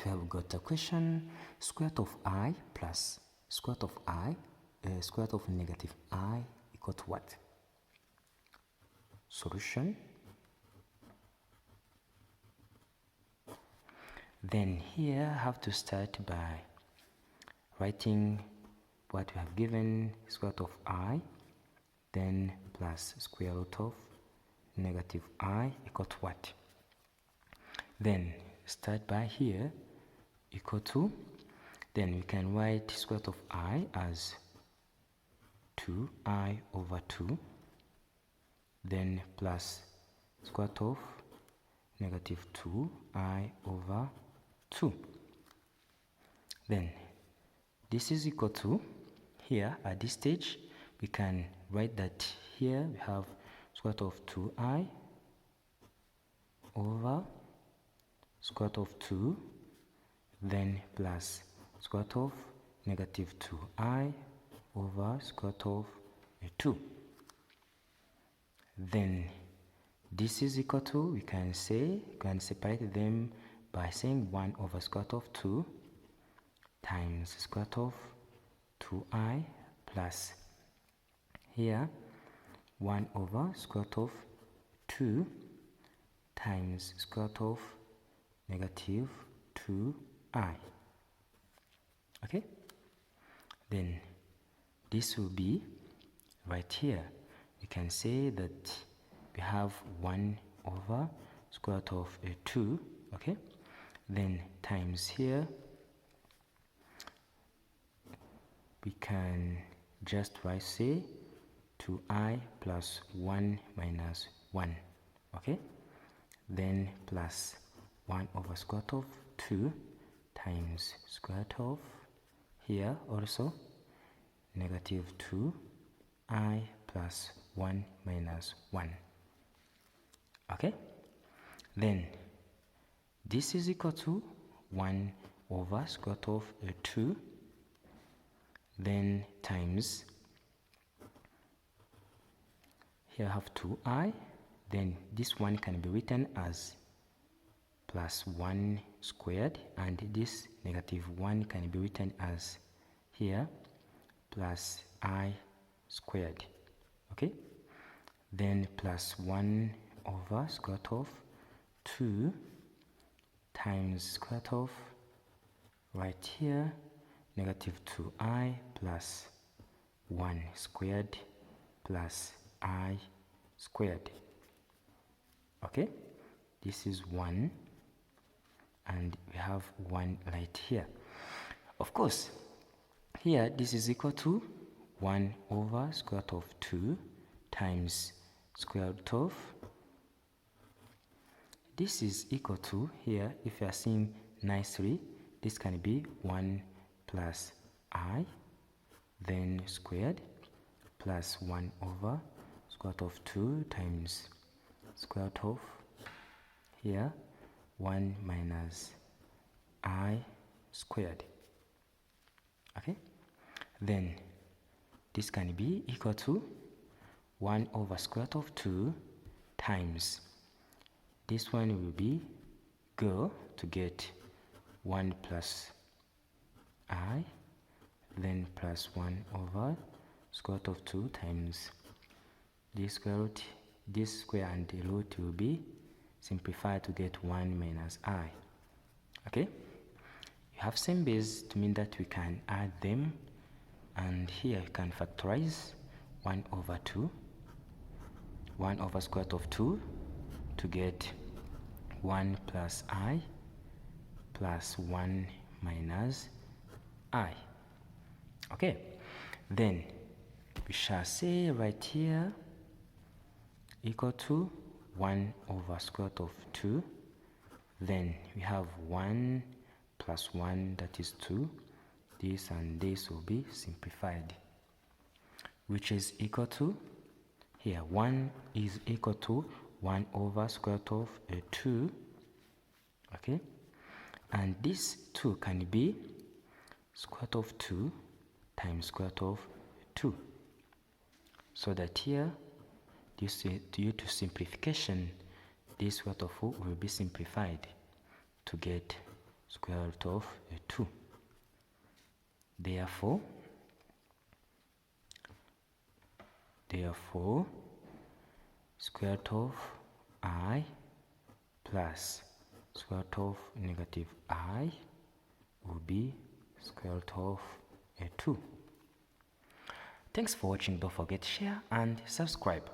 here we got a question: square root of I plus square root of I, square root of negative I equal to what? Solution. Then here I have to start by writing what we have given, square root of I, then plus square root of negative I equal to what? Then start by here equal to, then we can write square root of I as 2I over 2, then plus square root of negative 2I over 2. Then this is equal to, here at this stage we can write that here we have square root of 2I over square root of 2, then plus square root of negative 2I over square root of 2. Then this is equal to, we can separate them by saying 1 over square root of 2 times square root of 2I plus here 1 over square root of 2 times square root of negative 2I. Okay, then this will be right here. We can say that we have 1 over square root of 2, okay, then times here we can just write, say, 2I plus 1 minus 1, okay, then plus 1 over square root of 2 times square root of here also negative 2I plus 1 minus 1. Okay, then this is equal to 1 over square root of 2, then times, here I have 2I, then this one can be written as plus 1 squared, and this negative 1 can be written as here plus I squared, okay, then plus 1 over square root of 2 times square root of right here negative 2I plus 1 squared plus I squared. Okay, this is 1 and we have 1 right here. Of course, here this is equal to 1 over square root of 2 times square root of, this is equal to, here if you are seeing nicely, this can be 1 plus I, then squared, plus 1 over square root of 2 times square root of here 1 minus I squared. Okay, then this can be equal to 1 over square root of 2 times, this one will be go to get 1 plus I, then plus 1 over square root of 2 times this square root, this square and the root will be simplified to get 1 minus I. Okay, you have same base to mean that we can add them, and here you can factorize 1 over 2, 1 over square root of 2 to get 1 plus I plus 1 minus I. Okay, then we shall say right here equal to 1 over square root of 2, then we have 1 plus 1, that is 2, this and this will be simplified, which is equal to, here 1 is equal to 1 over square root of 2, okay, and this 2 can be square root of 2 times square root of 2, so that here, due to simplification, this square root of 4 will be simplified to get square root of 2. Therefore, square root of I plus square root of negative I will be square root of 2. Thanks for watching. Don't forget to share and subscribe.